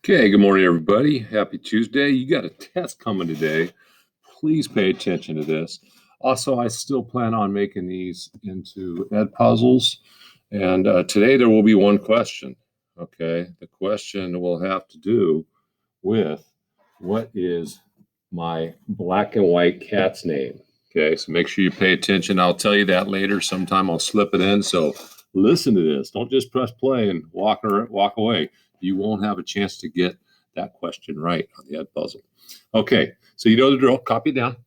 Okay, good morning, everybody. Happy Tuesday. You got a test coming today. Please pay attention to this. Also, I still plan on making these into ed puzzles. And today there will be one question. Okay, the question will have to do with what is my black and white cat's name? Okay, so make sure you pay attention. I'll tell you that later. Sometime I'll slip it in. So listen to this. Don't just press play and walk away. You won't have a chance to get that question right on the ed puzzle. Okay, so you know the drill. Copy it down.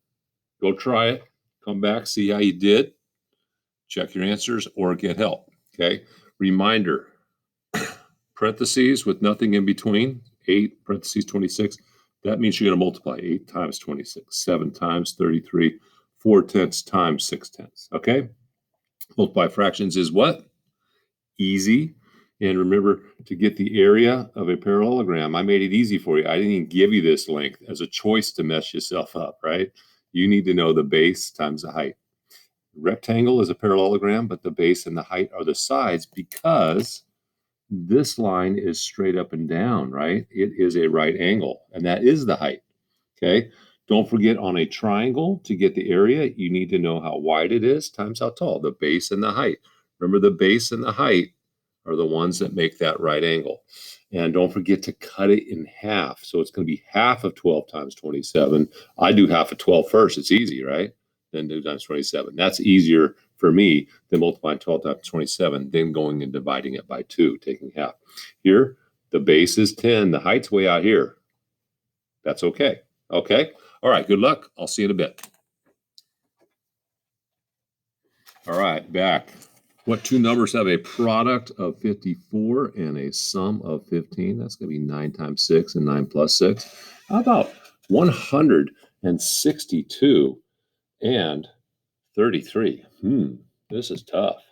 Go try it. Come back, see how you did. Check your answers or get help. Okay, reminder, parentheses with nothing in between, 8 parentheses 26. That means you're going to multiply 8 times 26, 7 times 33, 4/10 times 6/10. Okay? Multiply fractions is what? Easy. And remember to get the area of a parallelogram. I made it easy for you. I didn't even give you this length as a choice to mess yourself up, right? You need to know the base times the height. Rectangle is a parallelogram, but the base and the height are the sides because this line is straight up and down, right? It is a right angle, and that is the height, okay? Don't forget on a triangle, to get the area, you need to know how wide it is times how tall, the base and the height. Remember, the base and the height are the ones that make that right angle. And don't forget to cut it in half. So it's going to be half of 12 times 27. I do half of 12 first. It's easy, right? Then 2 times 27. That's easier for me than multiplying 12 times 27, then going and dividing it by 2, taking half. Here, the base is 10. The height's way out here. That's okay. Okay? All right, good luck. I'll see you in a bit. All right, back. What two numbers have a product of 54 and a sum of 15? That's going to be 9 times 6 and 9 plus 6. How about 162 and 33? This is tough.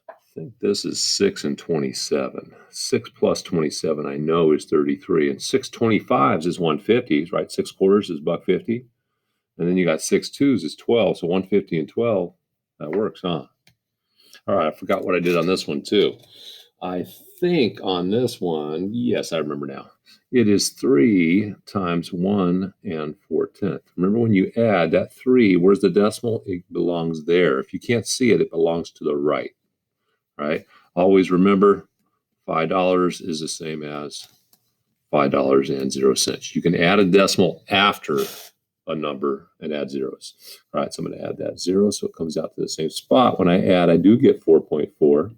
I think this is 6 and 27. 6 plus 27 I know is 33. And 6 25s is 150, right? 6 quarters is $1.50. And then you got 6 twos is 12. So 150 and 12, that works, huh? All right, I forgot what I did on this one too. I think on this one, yes, I remember now. It is 3 times 1 and 4/10. Remember when you add that 3, where's the decimal? It belongs there. If you can't see it, it belongs to the right, right? Always remember $5 is the same as $5.00. You can add a decimal after a number and add zeros. All right, so I'm going to add that 0 so it comes out to the same spot. When I add, I do get 4.4.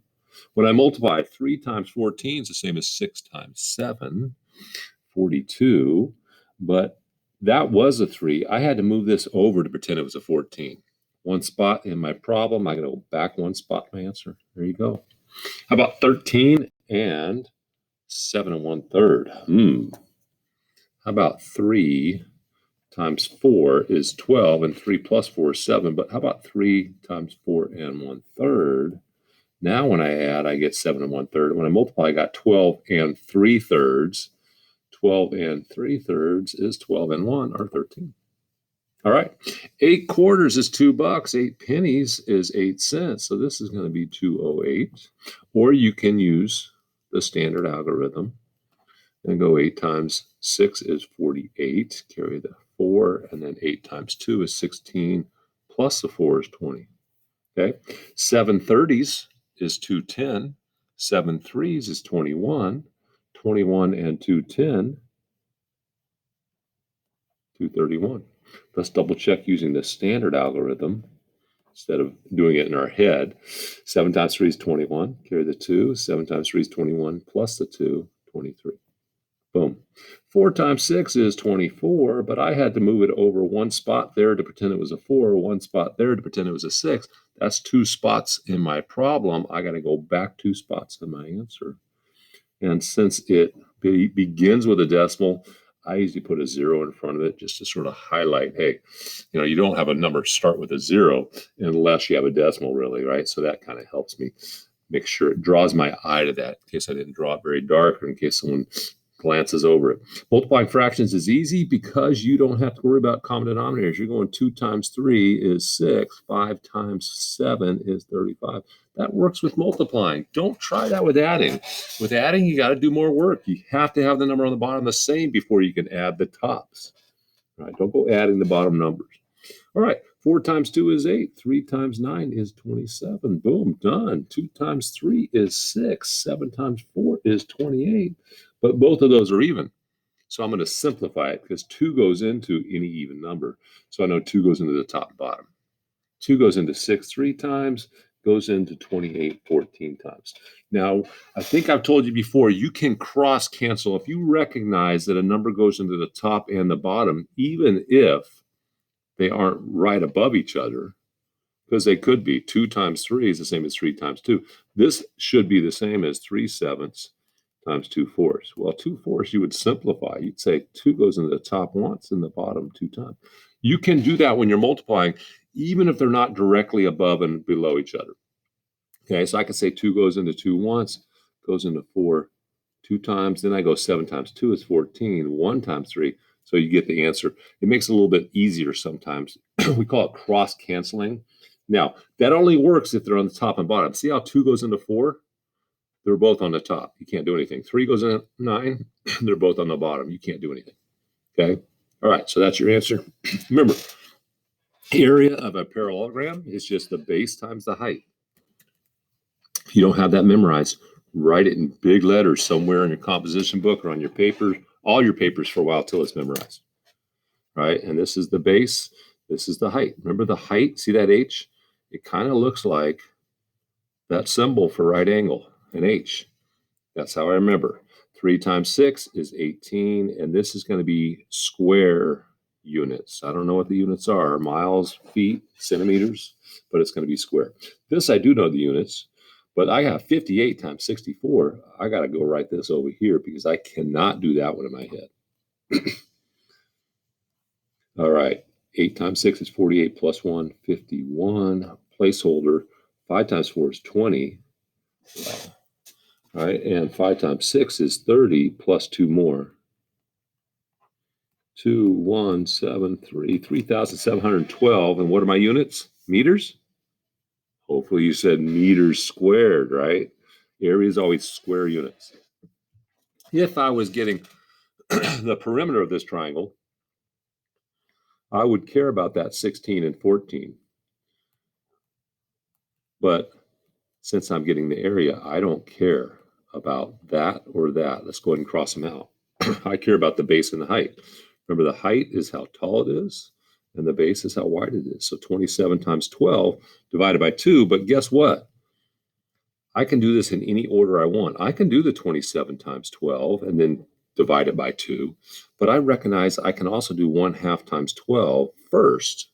When I multiply, 3 times 14 is the same as 6 times 7, 42. But that was a 3. I had to move this over to pretend it was a 14. One spot in my problem. I got to go back one spot in my answer. There you go. How about 13 and 7 1/3? How about 3 times 4 is 12, and 3 plus 4 is 7. But how about 3 times 4 and 1/3? Now when I add, I get 7 1/3. When I multiply, I got 12 and 3/3. 12 and 3/3 is 12 and 1, or 13. All right. 8 quarters is $2. 8 pennies is 8 cents. So this is going to be 208. Or you can use the standard algorithm and go 8 times 6 is 48. Carry the 4, and then 8 times 2 is 16, plus the 4 is 20. Okay. 7 30s is 210. 7 3s is 21. 21 and 210, 231. Let's double check using the standard algorithm instead of doing it in our head. 7 times 3 is 21. Carry the 2. 7 times 3 is 21, plus the 2, 23. Boom. 4 times 6 is 24, but I had to move it over one spot there to pretend it was a 4, one spot there to pretend it was a 6. That's 2 spots in my problem. I got to go back 2 spots in my answer. And since it begins with a decimal, I usually put a 0 in front of it just to sort of highlight, hey, you don't have a number start with a 0 unless you have a decimal, really, right? So that kind of helps me make sure it draws my eye to that in case I didn't draw it very dark, or in case someone glances over it. Multiplying fractions is easy because you don't have to worry about common denominators. You're going 2 times 3 is 6. 5 times 7 is 35. That works with multiplying. Don't try that with adding. With adding, you got to do more work. You have to have the number on the bottom the same before you can add the tops. All right, don't go adding the bottom numbers. All right, 4 times 2 is 8. 3 times 9 is 27. Boom, done. 2 times 3 is 6. 7 times 4 is 28. But both of those are even. So I'm going to simplify it because 2 goes into any even number. So I know 2 goes into the top and bottom. 2 goes into 6 3 times, goes into 28 14 times. Now, I think I've told you before, you can cross cancel if you recognize that a number goes into the top and the bottom, even if they aren't right above each other, because they could be. 2 times 3 is the same as 3 times 2. This should be the same as 3/7 times 2/4. Well, 2/4 you would simplify. You'd say 2 goes into the top once and the bottom 2 times. You can do that when you're multiplying, even if they're not directly above and below each other. Okay, so I can say 2 goes into 2 once, goes into 4 2 times. Then I go 7 times 2 is 14. 1 times 3. So you get the answer. It makes it a little bit easier sometimes. We call it cross canceling. Now, that only works if they're on the top and bottom. See how 2 goes into 4? They're both on the top. You can't do anything. 3 goes into 9. They're both on the bottom. You can't do anything. Okay? All right, so that's your answer. Remember, area of a parallelogram is just the base times the height. If you don't have that memorized, write it in big letters somewhere in your composition book or on your paper, all your papers for a while till it's memorized. Right? And this is the base. This is the height. Remember the height? See that H? It kind of looks like that symbol for right angle, an H. That's how I remember. 3 times 6 is 18, and this is going to be square units. I don't know what the units are, miles, feet, centimeters, but it's going to be square. This I do know the units, but I have 58 times 64. I got to go write this over here because I cannot do that one in my head. All right, 8 times 6 is 48 plus 1, 51. Placeholder, 5 times 4 is 20. Wow. All right, and 5 times 6 is 30 plus 2 more. 2, 1, 7, 3, 3,712. And what are my units? Meters? Hopefully you said meters squared, right? Area is always square units. If I was getting the perimeter of this triangle, I would care about that 16 and 14. But since I'm getting the area, I don't care about that or that. Let's go ahead and cross them out. I care about the base and the height. Remember, the height is how tall it is, and the base is how wide it is. So 27 times 12 divided by 2. But guess what? I can do this in any order I want. I can do the 27 times 12 and then divide it by 2. But I recognize I can also do 1/2 times 12 first.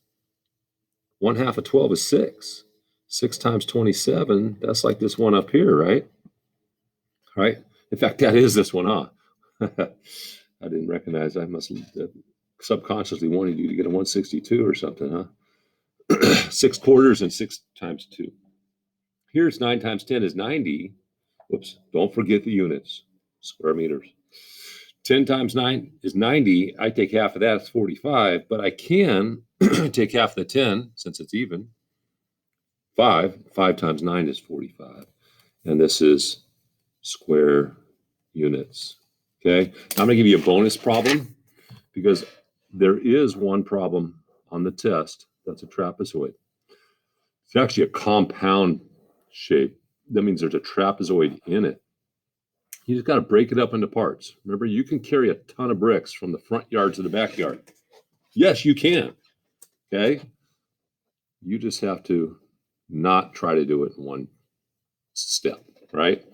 1/2 of 12 is 6. 6 times 27, that's like this one up here, right? Right? In fact, that is this one, huh? I didn't recognize. I must have subconsciously wanted you to get a 162 or something, huh? 6 quarters and 6 times 2. Here's 9 times 10 is 90. Whoops, don't forget the units, square meters. 10 times 9 is 90. I take half of that, it's 45, but I can take half of the 10 since it's even. 5 times 9 is 45. And this is square units. Okay, now I'm going to give you a bonus problem because there is one problem on the test that's a trapezoid. It's actually a compound shape. That means there's a trapezoid in it. You just got to break it up into parts. Remember, you can carry a ton of bricks from the front yard to the backyard. Yes, you can. Okay, you just have to not try to do it in one step, right?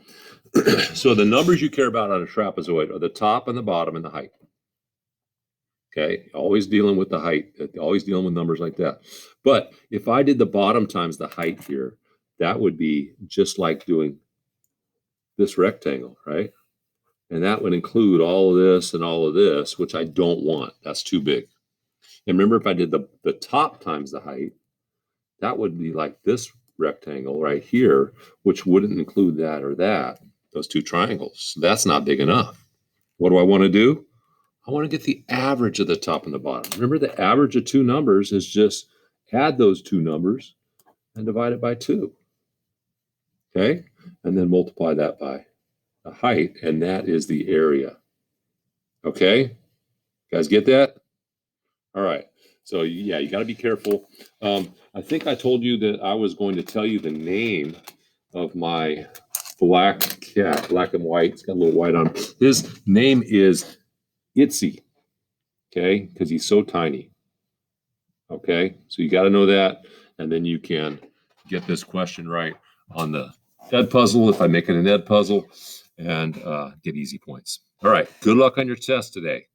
So the numbers you care about on a trapezoid are the top and the bottom and the height. Okay, always dealing with the height, always dealing with numbers like that. But if I did the bottom times the height here, that would be just like doing this rectangle, right? And that would include all of this and all of this, which I don't want. That's too big. And remember, if I did the top times the height, that would be like this rectangle right here, which wouldn't include that or that, those two triangles. So that's not big enough. What do I want to do? I want to get the average of the top and the bottom. Remember, the average of two numbers is just add those two numbers and divide it by 2. Okay? And then multiply that by the height, and that is the area. Okay? Guys get that? All right. So, yeah, you got to be careful. I think I told you that I was going to tell you the name of my black cat, black and white. It's got a little white on him. His name is Itsy, okay, because he's so tiny. Okay, so you got to know that, and then you can get this question right on the Ed puzzle if I make it an Ed puzzle, and get easy points. All right, good luck on your test today.